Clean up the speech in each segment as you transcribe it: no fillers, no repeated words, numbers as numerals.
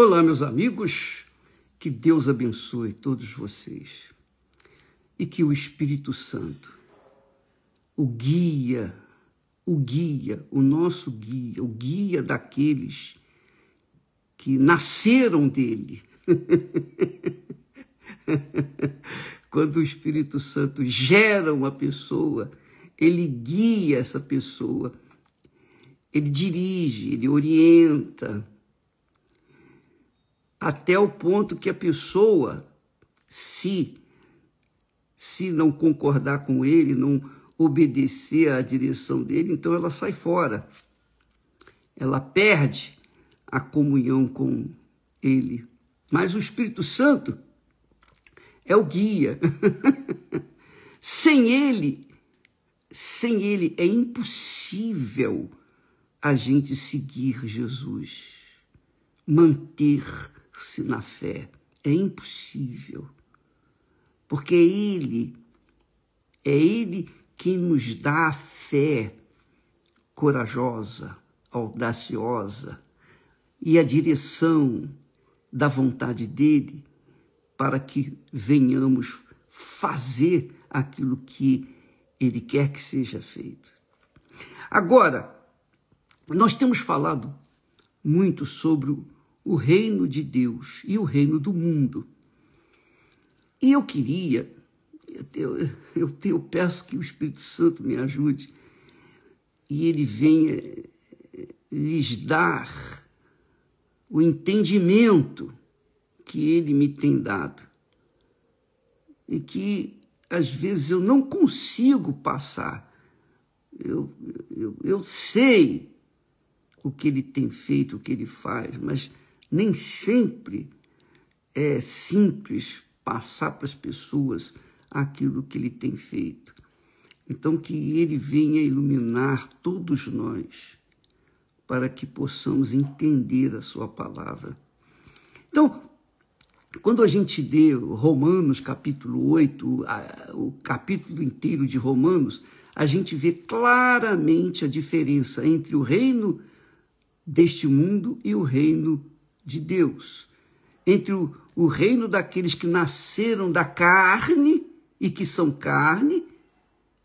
Olá, meus amigos, que Deus abençoe todos vocês e que o Espírito Santo, o nosso guia, o guia daqueles que nasceram dele. Quando o Espírito Santo gera uma pessoa, ele guia essa pessoa, ele dirige, ele orienta, até o ponto que a pessoa, se não concordar com ele, não obedecer à direção dele, então ela sai fora. Ela perde a comunhão com ele. Mas o Espírito Santo é o guia. Sem ele é impossível a gente seguir Jesus, manter-se na fé. É impossível. Porque é ele quem nos dá a fé corajosa, audaciosa e a direção da vontade dele para que venhamos fazer aquilo que ele quer que seja feito. Agora, nós temos falado muito sobre o reino de Deus e o reino do mundo. E eu queria, eu peço que o Espírito Santo me ajude e ele venha lhes dar o entendimento que ele me tem dado e que às vezes eu não consigo passar. Eu sei o que ele tem feito, o que ele faz, mas nem sempre é simples passar para as pessoas aquilo que ele tem feito. Então, que ele venha iluminar todos nós para que possamos entender a sua palavra. Então, quando a gente lê Romanos capítulo 8, o capítulo inteiro de Romanos, a gente vê claramente a diferença entre o reino deste mundo e o reino de Deus. Entre o reino daqueles que nasceram da carne e que são carne,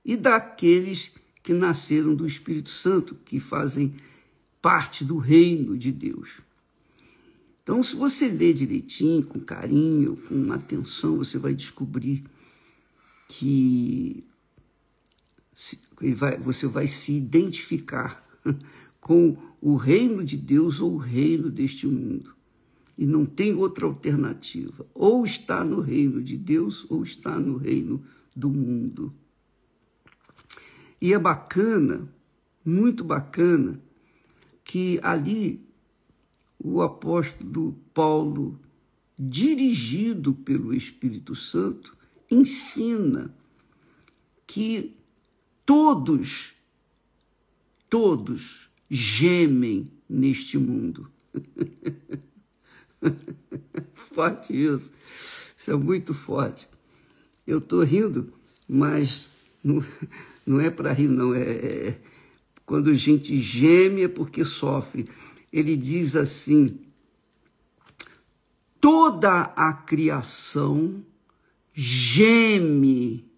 e daqueles que nasceram do Espírito Santo, que fazem parte do reino de Deus. Então, se você ler direitinho, com carinho, com atenção, você vai descobrir que você vai se identificar com o reino de Deus ou o reino deste mundo. E não tem outra alternativa. Ou está no reino de Deus ou está no reino do mundo. E é bacana, muito bacana, que ali o apóstolo Paulo, dirigido pelo Espírito Santo, ensina que todos gemem neste mundo. Forte isso. Isso é muito forte. Eu estou rindo, mas não é para rir, não. Quando a gente geme é porque sofre. Ele diz assim: toda a criação geme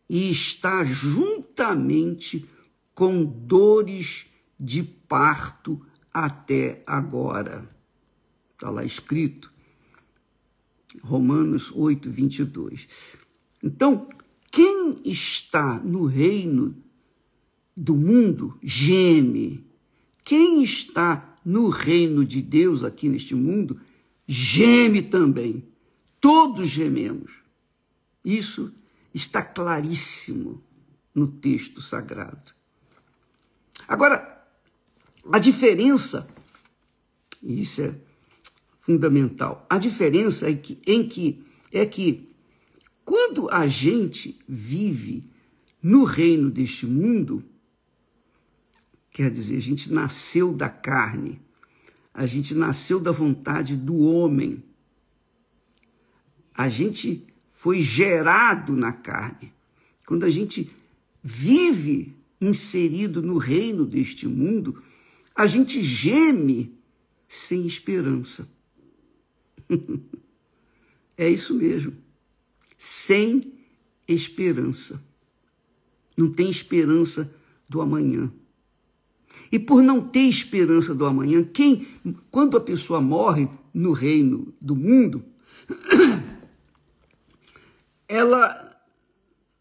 e está juntamente com dores de parto até agora. Está lá escrito, Romanos 8, 22. Então, quem está no reino do mundo geme. Quem está no reino de Deus aqui neste mundo geme também. Todos gememos. Isso está claríssimo no texto sagrado. Agora, a diferença, e isso é fundamental, a diferença é que quando a gente vive no reino deste mundo, quer dizer, a gente nasceu da carne, a gente nasceu da vontade do homem, a gente foi gerado na carne. Quando a gente vive inserido no reino deste mundo, a gente geme sem esperança. É isso mesmo. Sem esperança. Não tem esperança do amanhã. E por não ter esperança do amanhã, quando a pessoa morre no reino do mundo, ela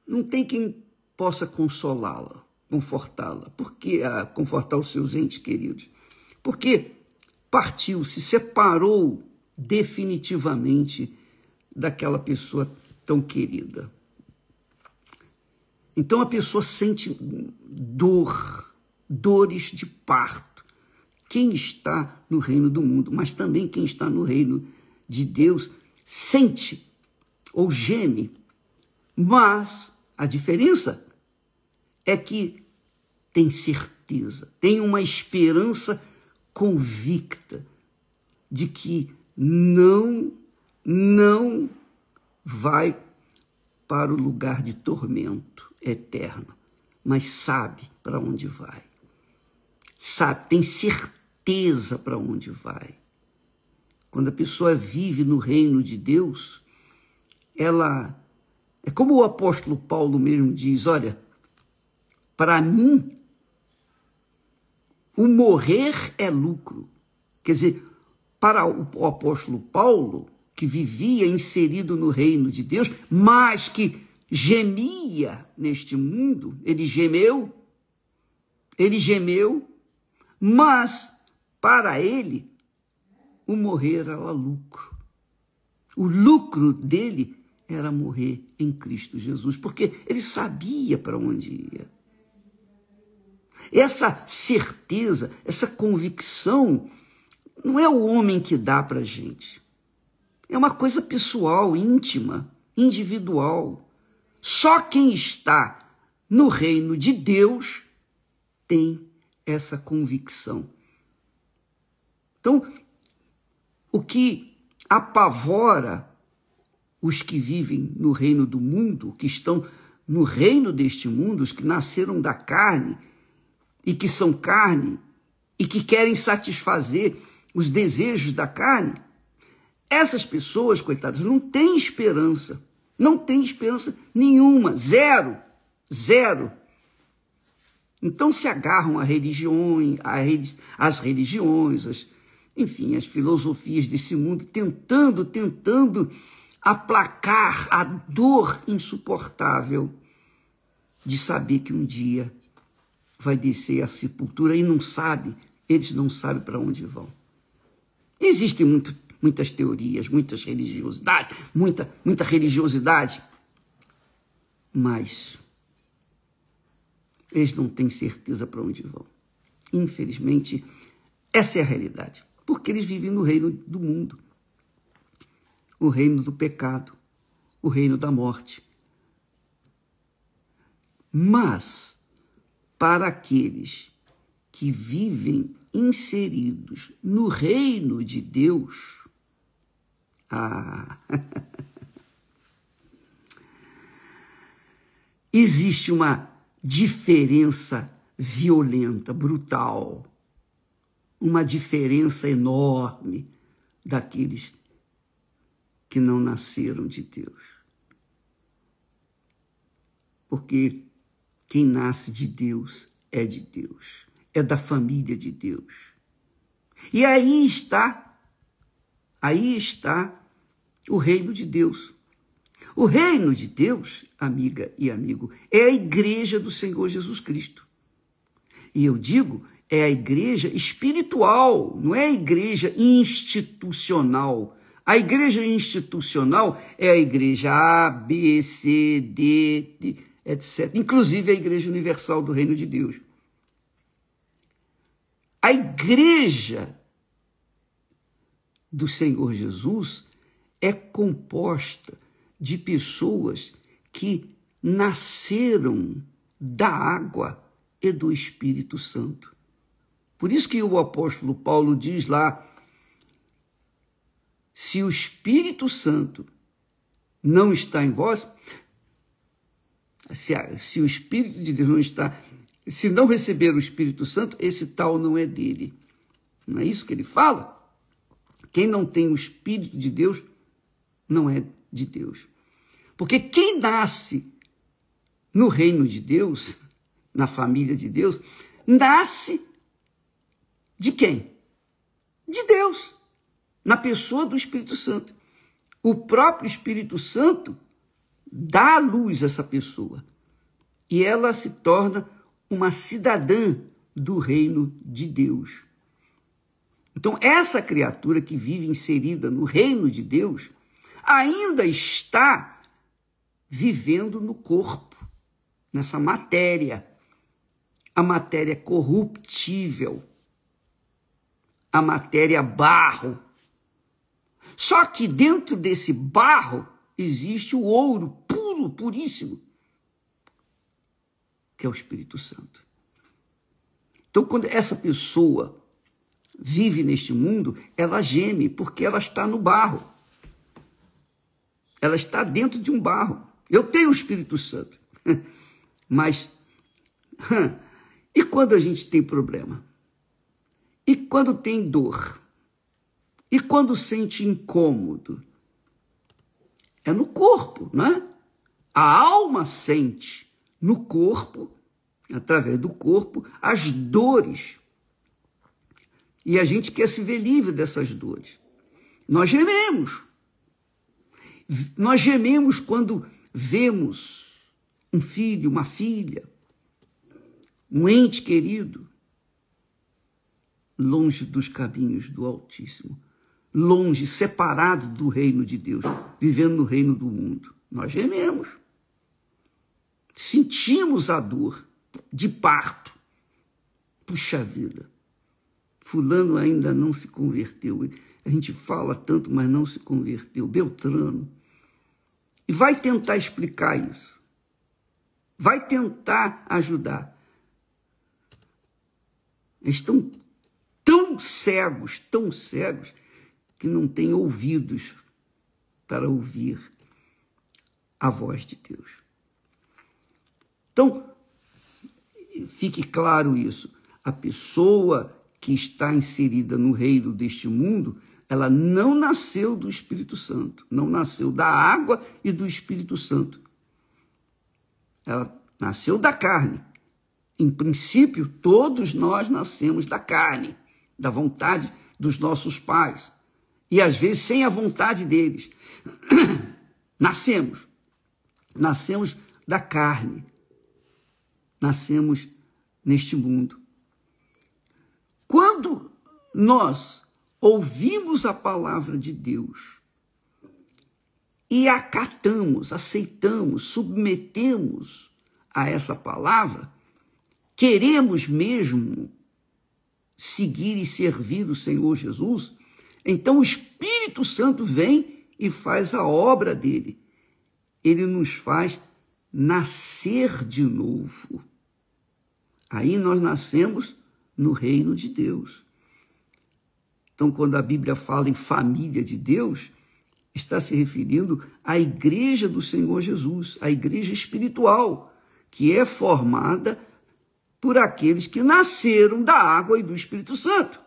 não tem quem possa consolá-la, confortá-la, porque confortar os seus entes queridos. Porque partiu, se separou definitivamente daquela pessoa tão querida. Então a pessoa sente dores de parto. Quem está no reino do mundo, mas também quem está no reino de Deus, sente ou geme. Mas a diferença é que tem certeza, tem uma esperança convicta de que não vai para o lugar de tormento eterno, mas sabe para onde vai. Sabe, tem certeza para onde vai. Quando a pessoa vive no reino de Deus, ela é como o apóstolo Paulo mesmo diz, olha, para mim, o morrer é lucro. Quer dizer, para o apóstolo Paulo, que vivia inserido no reino de Deus, mas que gemia neste mundo, ele gemeu, mas para ele, o morrer era lucro. O lucro dele era morrer em Cristo Jesus, porque ele sabia para onde ia. Essa certeza, essa convicção, não é o homem que dá para a gente. É uma coisa pessoal, íntima, individual. Só quem está no reino de Deus tem essa convicção. Então, o que apavora os que vivem no reino do mundo, que estão no reino deste mundo, os que nasceram da carne e que são carne e que querem satisfazer os desejos da carne, essas pessoas, coitadas, não têm esperança. Não têm esperança nenhuma. Zero. Então se agarram às religiões, enfim, as filosofias desse mundo, tentando aplacar a dor insuportável de saber que um dia vai descer à sepultura e eles não sabem para onde vão. Existem muitas teorias, muita religiosidade, mas eles não têm certeza para onde vão. Infelizmente, essa é a realidade, porque eles vivem no reino do mundo, o reino do pecado, o reino da morte. Mas, para aqueles que vivem inseridos no reino de Deus, existe uma diferença violenta, brutal, uma diferença enorme daqueles que não nasceram de Deus. Porque quem nasce de Deus, é da família de Deus. E aí está o reino de Deus. O reino de Deus, amiga e amigo, é a igreja do Senhor Jesus Cristo. E eu digo, é a igreja espiritual, não é a igreja institucional. A igreja institucional é a igreja A, B, C, D, etc. Inclusive a igreja universal do reino de Deus. A igreja do Senhor Jesus é composta de pessoas que nasceram da água e do Espírito Santo. Por isso que o apóstolo Paulo diz lá, se o Espírito Santo não está em vós, se o Espírito de Deus não está, se não receber o Espírito Santo, esse tal não é dele. Não é isso que ele fala? Quem não tem o Espírito de Deus não é de Deus. Porque quem nasce no reino de Deus, na família de Deus, nasce de quem? De Deus, na pessoa do Espírito Santo. O próprio Espírito Santo dá à luz essa pessoa e ela se torna uma cidadã do reino de Deus. Então, essa criatura que vive inserida no reino de Deus ainda está vivendo no corpo, nessa matéria, a matéria corruptível, a matéria barro. Só que dentro desse barro existe o ouro puro, puríssimo, que é o Espírito Santo. Então, quando essa pessoa vive neste mundo, ela geme porque ela está no barro. Ela está dentro de um barro. Eu tenho o Espírito Santo. Mas, e quando a gente tem problema? E quando tem dor? E quando sente incômodo? É no corpo, não é? A alma sente no corpo, através do corpo, as dores. E a gente quer se ver livre dessas dores. Nós gememos. Nós gememos quando vemos um filho, uma filha, um ente querido, longe dos caminhos do Altíssimo, longe, separado do reino de Deus, vivendo no reino do mundo. Nós gememos. Sentimos a dor de parto. Puxa vida, fulano ainda não se converteu. A gente fala tanto, mas não se converteu. Beltrano. E vai tentar explicar isso. Vai tentar ajudar. Eles estão tão cegos, que não têm ouvidos para ouvir a voz de Deus. Então, fique claro isso. A pessoa que está inserida no reino deste mundo, ela não nasceu do Espírito Santo, não nasceu da água e do Espírito Santo. Ela nasceu da carne. Em princípio, todos nós nascemos da carne, da vontade dos nossos pais. E às vezes sem a vontade deles. Nascemos da carne. Nascemos neste mundo. Quando nós ouvimos a palavra de Deus e acatamos, aceitamos, submetemos a essa palavra, queremos mesmo seguir e servir o Senhor Jesus, então o Espírito Santo vem e faz a obra dele. Ele nos faz nascer de novo. Aí nós nascemos no reino de Deus. Então, quando a Bíblia fala em família de Deus, está se referindo à igreja do Senhor Jesus, a igreja espiritual, que é formada por aqueles que nasceram da água e do Espírito Santo.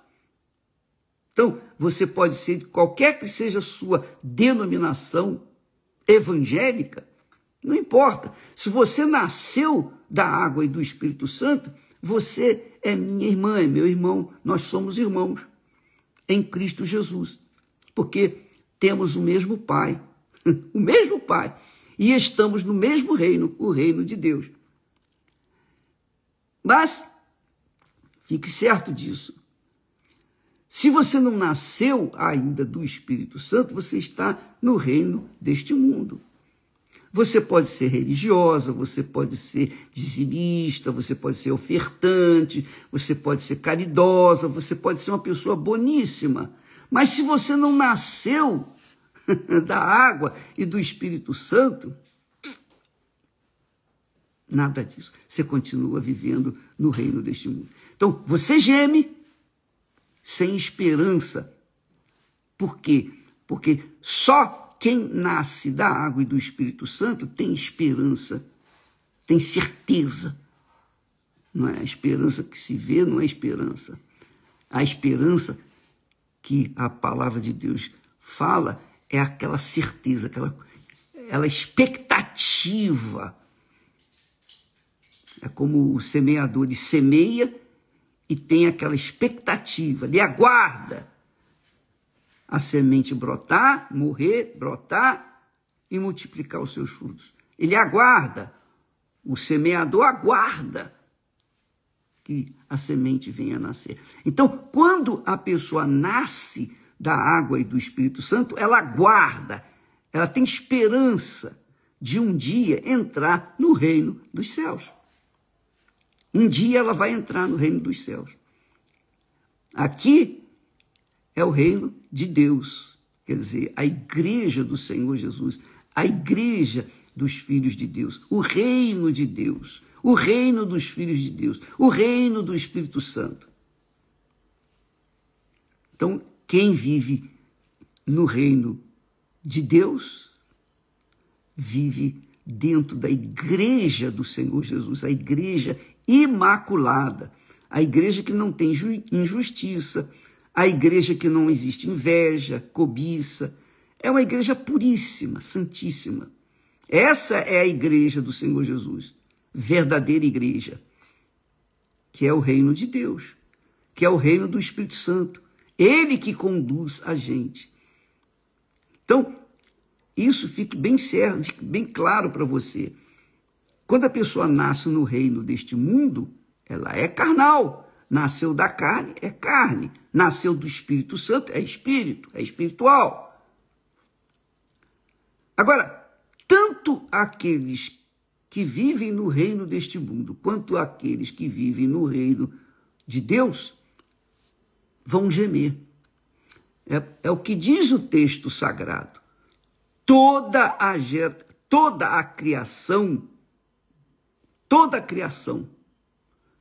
Então, você pode ser, qualquer que seja a sua denominação evangélica, não importa. Se você nasceu da água e do Espírito Santo, você é minha irmã, é meu irmão, nós somos irmãos em Cristo Jesus, porque temos o mesmo Pai, o mesmo Pai, e estamos no mesmo reino, o reino de Deus. Mas, fique certo disso, se você não nasceu ainda do Espírito Santo, você está no reino deste mundo. Você pode ser religiosa, você pode ser dizimista, você pode ser ofertante, você pode ser caridosa, você pode ser uma pessoa boníssima. Mas se você não nasceu da água e do Espírito Santo, nada disso. Você continua vivendo no reino deste mundo. Então, você geme sem esperança. Por quê? Porque só quem nasce da água e do Espírito Santo tem esperança, tem certeza. Não é a esperança que se vê, não é esperança. A esperança que a palavra de Deus fala é aquela certeza, aquela expectativa. É como o semeador, ele semeia e tem aquela expectativa, ele aguarda a semente brotar, morrer, brotar e multiplicar os seus frutos. Ele aguarda, o semeador aguarda que a semente venha a nascer. Então, quando a pessoa nasce da água e do Espírito Santo, ela aguarda, ela tem esperança de um dia entrar no reino dos céus. Um dia ela vai entrar no reino dos céus. Aqui é o reino de Deus, quer dizer, a igreja do Senhor Jesus, a igreja dos filhos de Deus, o reino de Deus, o reino dos filhos de Deus, o reino do Espírito Santo. Então, quem vive no reino de Deus, vive dentro da igreja do Senhor Jesus, a igreja imaculada, a igreja que não tem injustiça, a igreja que não existe inveja, cobiça, é uma igreja puríssima, santíssima. Essa é a igreja do Senhor Jesus, verdadeira igreja, que é o reino de Deus, que é o reino do Espírito Santo, ele que conduz a gente. Então, isso fique bem certo, fique bem claro para você. Quando a pessoa nasce no reino deste mundo, ela é carnal. Nasceu da carne, é carne. Nasceu do Espírito Santo, é espírito, é espiritual. Agora, tanto aqueles que vivem no reino deste mundo, quanto aqueles que vivem no reino de Deus, vão gemer. É o que diz o texto sagrado. Toda a criação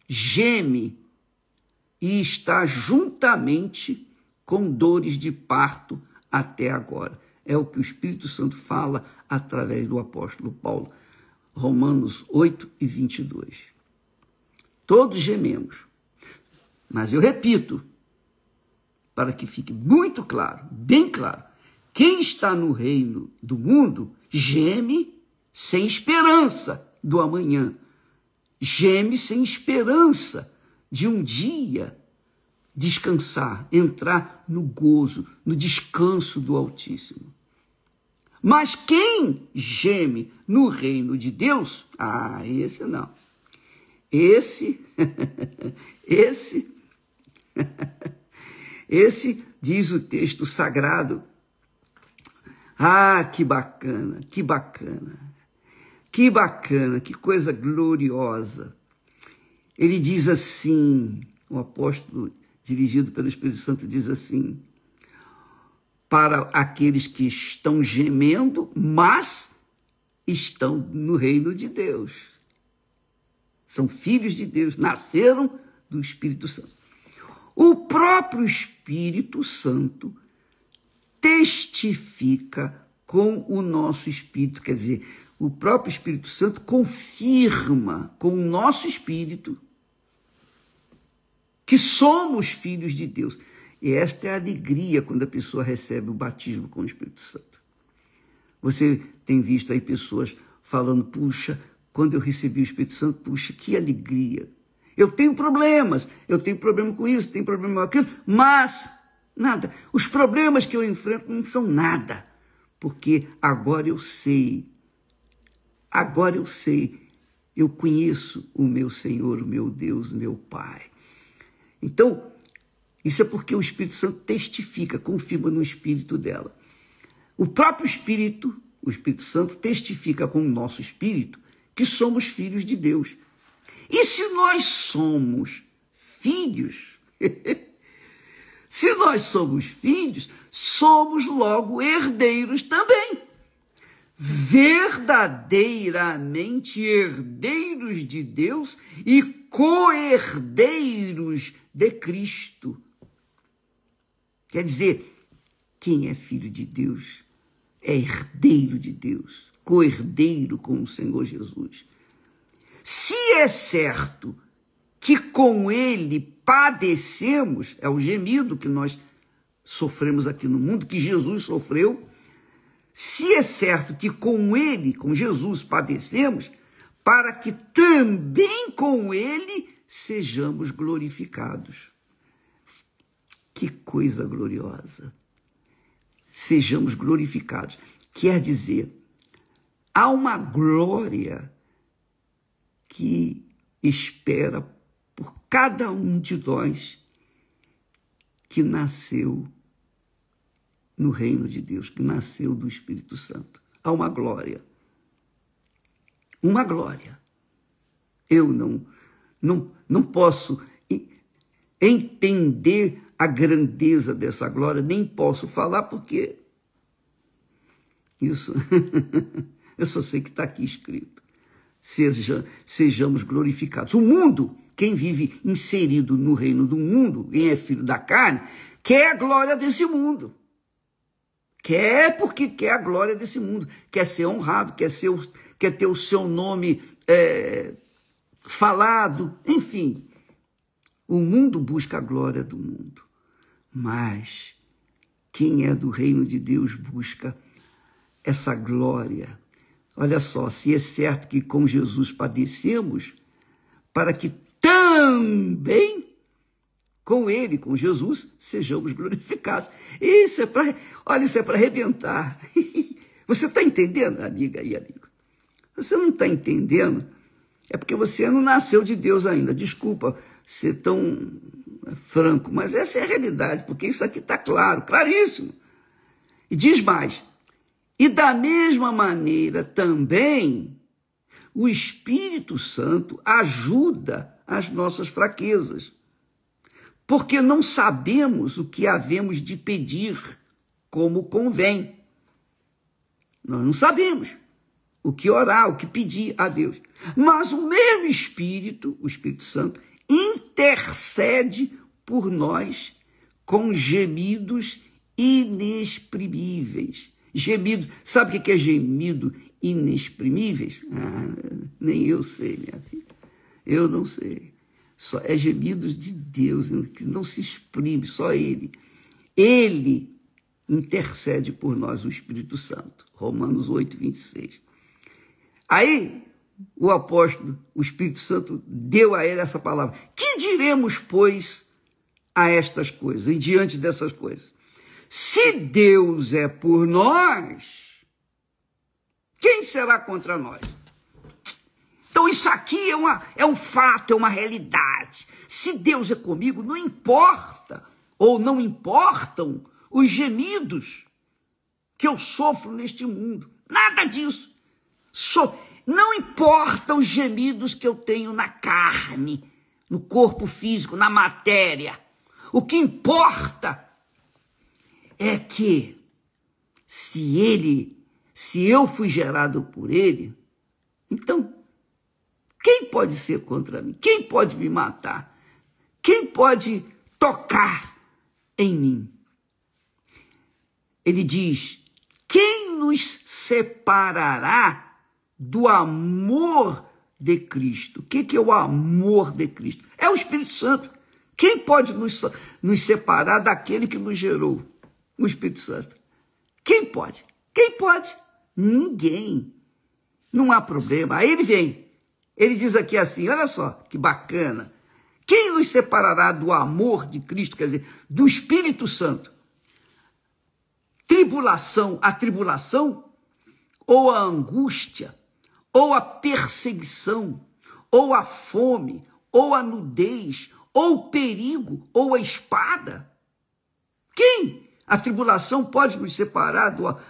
geme e está juntamente com dores de parto até agora. É o que o Espírito Santo fala através do apóstolo Paulo. Romanos 8 e 22. Todos gememos. Mas eu repito, para que fique muito claro, bem claro, quem está no reino do mundo geme sem esperança do amanhã. Geme sem esperança de um dia descansar, entrar no gozo, no descanso do Altíssimo. Mas quem geme no reino de Deus, esse não. Esse diz o texto sagrado. Que bacana, que bacana. Que bacana, que coisa gloriosa. Ele diz assim, o apóstolo dirigido pelo Espírito Santo diz assim: para aqueles que estão gemendo, mas estão no reino de Deus. São filhos de Deus, nasceram do Espírito Santo. O próprio Espírito Santo testifica com o nosso espírito, quer dizer, o próprio Espírito Santo confirma com o nosso espírito que somos filhos de Deus. E esta é a alegria quando a pessoa recebe o batismo com o Espírito Santo. Você tem visto aí pessoas falando, puxa, quando eu recebi o Espírito Santo, puxa, que alegria. Eu tenho problemas, eu tenho problema com isso, tenho problema com aquilo, mas nada. Os problemas que eu enfrento não são nada, porque agora eu sei, eu conheço o meu Senhor, o meu Deus, o meu Pai. Então, isso é porque o Espírito Santo testifica, confirma no espírito dela. O próprio Espírito, o Espírito Santo, testifica com o nosso espírito que somos filhos de Deus. E se nós somos filhos, se nós somos filhos, somos logo herdeiros também. Verdadeiramente herdeiros de Deus e co-herdeiros de Cristo. Quer dizer, quem é filho de Deus é herdeiro de Deus, co-herdeiro com o Senhor Jesus. Se é certo que com ele padecemos, é o gemido que nós sofremos aqui no mundo, que Jesus sofreu, se é certo que com ele, com Jesus, padecemos, para que também com ele sejamos glorificados. Que coisa gloriosa! Sejamos glorificados. Quer dizer, há uma glória que espera por cada um de nós que nasceu no reino de Deus, que nasceu do Espírito Santo. Há uma glória. Uma glória. Eu não posso entender a grandeza dessa glória, nem posso falar porque isso eu só sei que está aqui escrito. Sejamos glorificados. O mundo, quem vive inserido no reino do mundo, quem é filho da carne, quer a glória desse mundo. Quer porque quer a glória desse mundo. Quer ser honrado, quer ter o seu nome falado. Enfim, o mundo busca a glória do mundo. Mas quem é do reino de Deus busca essa glória. Olha só, se é certo que com Jesus padecemos, para que também com ele, com Jesus, sejamos glorificados. Isso é para arrebentar. Você está entendendo, amiga e amigo? Você não está entendendo? É porque você não nasceu de Deus ainda. Desculpa ser tão franco, mas essa é a realidade, porque isso aqui está claro, claríssimo. E diz mais, e da mesma maneira também o Espírito Santo ajuda as nossas fraquezas, porque não sabemos o que havemos de pedir como convém. Nós não sabemos o que orar, o que pedir a Deus. Mas o mesmo Espírito, o Espírito Santo, intercede por nós com gemidos inexprimíveis. Gemido, sabe o que é gemido inexprimíveis? Nem eu sei, minha filha. Eu não sei. Só é gemidos de Deus, que não se exprime, só Ele. Ele intercede por nós, o Espírito Santo. Romanos 8, 26. Aí, o apóstolo, o Espírito Santo, deu a ele essa palavra. Que diremos, pois, a estas coisas, e diante dessas coisas? Se Deus é por nós, quem será contra nós? Então isso aqui é um fato, é uma realidade. Se Deus é comigo, não importa, ou não importam os gemidos que eu sofro neste mundo. Nada disso. Não importam os gemidos que eu tenho na carne, no corpo físico, na matéria. O que importa é que se eu fui gerado por ele, então quem pode ser contra mim? Quem pode me matar? Quem pode tocar em mim? Ele diz, quem nos separará do amor de Cristo? O que é o amor de Cristo? É o Espírito Santo. Quem pode nos separar daquele que nos gerou? O Espírito Santo. Quem pode? Quem pode? Ninguém. Não há problema. Aí ele vem. Ele diz aqui assim, olha só, que bacana. Quem nos separará do amor de Cristo, quer dizer, do Espírito Santo? A tribulação, ou a angústia, ou a perseguição, ou a fome, ou a nudez, ou o perigo, ou a espada? Quem? A tribulação pode nos separar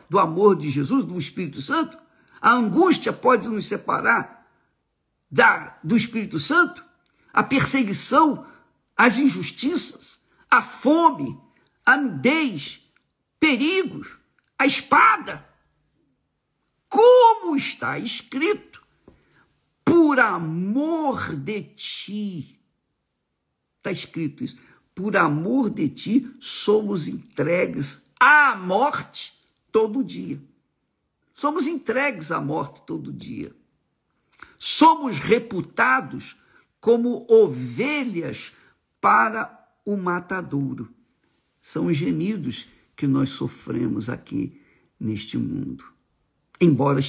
do amor de Jesus, do Espírito Santo? A angústia pode nos separar do Espírito Santo? A perseguição, as injustiças, a fome, a nudez, perigos, a espada? Como está escrito, por amor de ti. Está escrito isso. Por amor de ti, somos entregues à morte todo dia. Somos entregues à morte todo dia. Somos reputados como ovelhas para o matadouro. são os gemidos que nós sofremos aqui neste mundo. Embora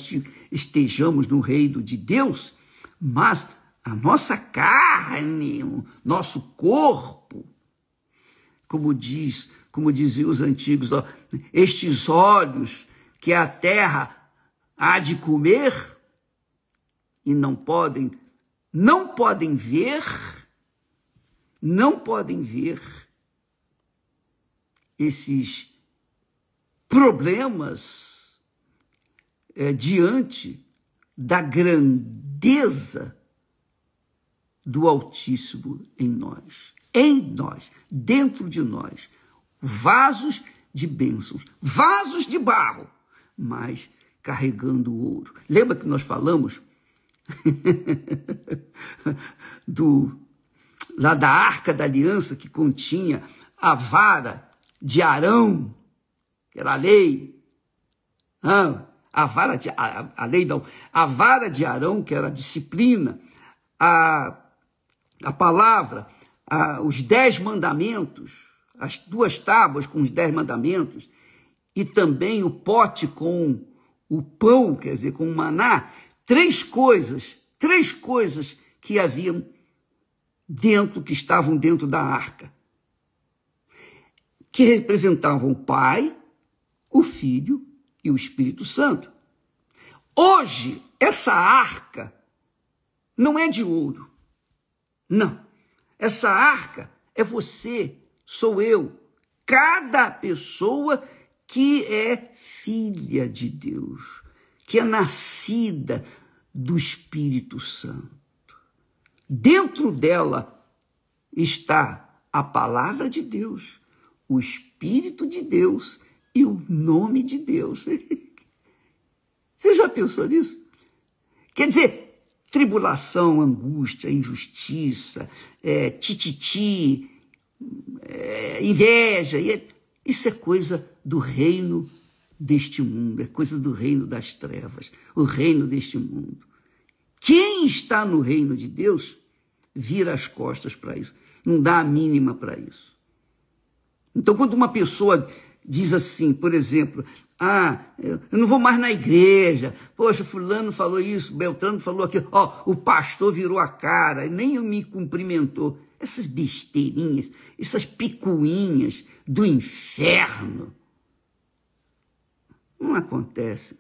estejamos no reino de Deus, mas a nossa carne, o nosso corpo, como diziam os antigos, ó, estes olhos que a terra há de comer e não podem ver esses problemas diante da grandeza do Altíssimo em nós, dentro de nós, vasos de bênçãos, vasos de barro, mas carregando ouro. Lembra que nós falamos lá da Arca da Aliança, que continha a vara de Arão, que era a lei, a vara de Arão, que era a disciplina, a palavra, os 10 mandamentos, as 2 tábuas com os 10 mandamentos, e também o pote com o pão, quer dizer, com o maná, 3 coisas que haviam que estavam dentro da arca, que representavam o Pai, o Filho e o Espírito Santo. Hoje, essa arca não é de ouro. Não. Essa arca é você, sou eu, cada pessoa que é filha de Deus, que é nascida do Espírito Santo. Dentro dela está a palavra de Deus, o Espírito de Deus e o nome de Deus. Você já pensou nisso? Quer dizer, tribulação, angústia, injustiça, tititi, inveja, isso é coisa do reino deste mundo, é coisa do reino das trevas, o reino deste mundo. Quem está no reino de Deus vira as costas para isso, não dá a mínima para isso. Então, quando uma pessoa diz assim, por exemplo, eu não vou mais na igreja, poxa, fulano falou isso, Beltrano falou aquilo, o pastor virou a cara, nem me cumprimentou. Essas besteirinhas, essas picuinhas do inferno não acontecem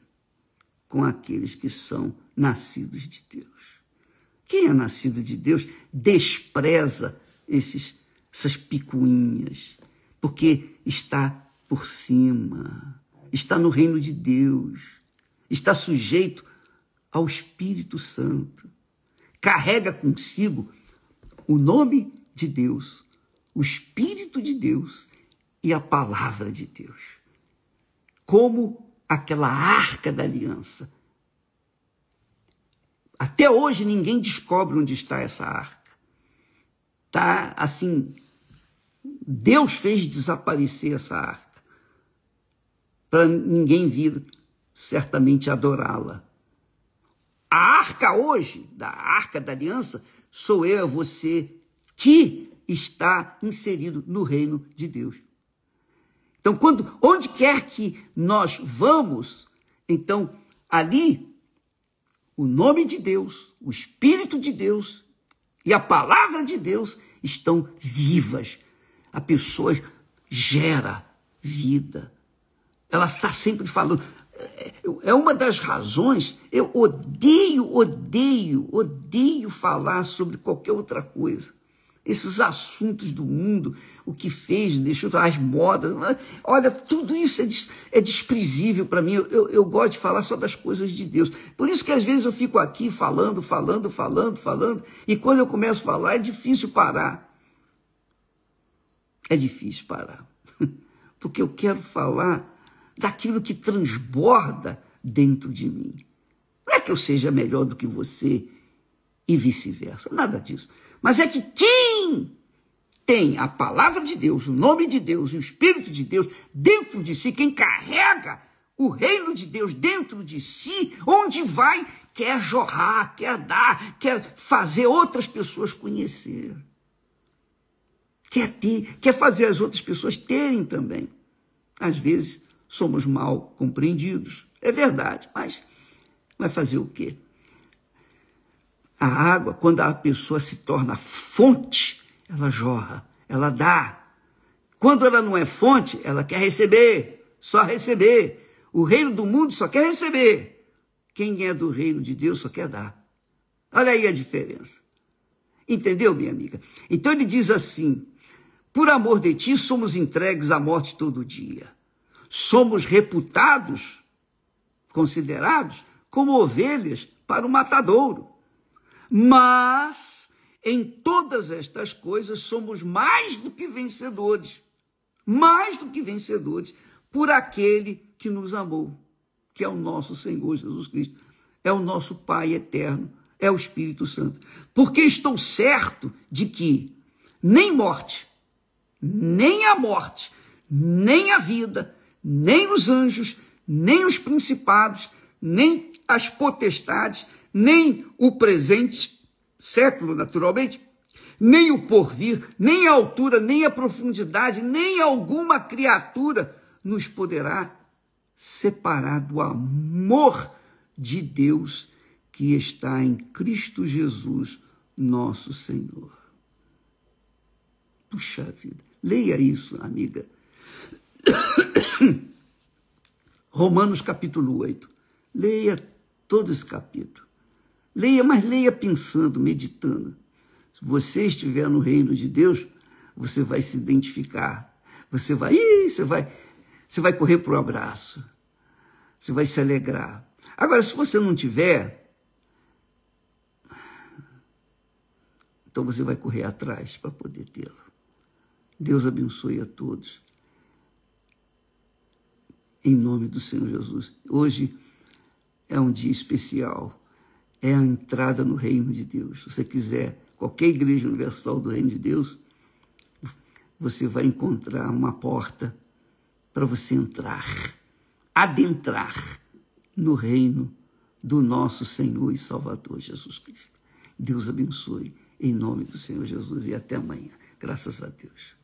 com aqueles que são nascidos de Deus. Quem é nascido de Deus despreza essas picuinhas, porque está por cima, está no reino de Deus, está sujeito ao Espírito Santo, carrega consigo o nome de Deus, o Espírito de Deus e a palavra de Deus, como aquela arca da aliança. Até hoje ninguém descobre onde está essa arca. Está assim, Deus fez desaparecer essa arca, para ninguém vir certamente adorá-la. A arca hoje, da arca da aliança, sou eu, você, que está inserido no reino de Deus. Então, onde quer que nós vamos, então, ali, o nome de Deus, o Espírito de Deus e a palavra de Deus estão vivas. A pessoa gera vida. Ela está sempre falando. É uma das razões, eu odeio falar sobre qualquer outra coisa. Esses assuntos do mundo, o que fez, deixou, as modas, olha, tudo isso é desprezível para mim. Eu gosto de falar só das coisas de Deus. Por isso que às vezes eu fico aqui falando, e quando eu começo a falar é difícil parar. É difícil parar, porque eu quero falar daquilo que transborda dentro de mim. Não é que eu seja melhor do que você e vice-versa, nada disso. Mas é que quem tem a palavra de Deus, o nome de Deus e o Espírito de Deus dentro de si, quem carrega o reino de Deus dentro de si, onde vai, quer jorrar, quer dar, quer fazer outras pessoas conhecer. quer ter, quer fazer as outras pessoas terem também. Às vezes somos mal compreendidos, é verdade, mas vai fazer o quê? A água, quando a pessoa se torna fonte, ela jorra, ela dá. Quando ela não é fonte, ela quer receber, só receber. O reino do mundo só quer receber. Quem é do reino de Deus só quer dar. Olha aí a diferença. Entendeu, minha amiga? Então ele diz assim: por amor de ti somos entregues à morte todo dia. Somos reputados, considerados como ovelhas para o matadouro. Mas em todas estas coisas somos mais do que vencedores. Mais do que vencedores por aquele que nos amou, que é o nosso Senhor Jesus Cristo, é o nosso Pai eterno, é o Espírito Santo. Porque estou certo de que nem morte, nem a morte, nem a vida, nem os anjos, nem os principados, nem as potestades, nem o presente século, naturalmente, nem o porvir, nem a altura, nem a profundidade, nem alguma criatura nos poderá separar do amor de Deus que está em Cristo Jesus, nosso Senhor. Puxa vida, leia isso, amiga. Romanos capítulo 8. Leia todo esse capítulo. Leia, mas leia pensando, meditando. Se você estiver no reino de Deus, você vai se identificar. Você vai correr para o abraço. Você vai se alegrar. Agora, se você não tiver, então você vai correr atrás para poder tê-lo. Deus abençoe a todos. Em nome do Senhor Jesus. Hoje é um dia especial. É a entrada no reino de Deus. Se você quiser qualquer igreja universal do reino de Deus, você vai encontrar uma porta para você entrar, adentrar no reino do nosso Senhor e Salvador Jesus Cristo. Deus abençoe em nome do Senhor Jesus e até amanhã. Graças a Deus.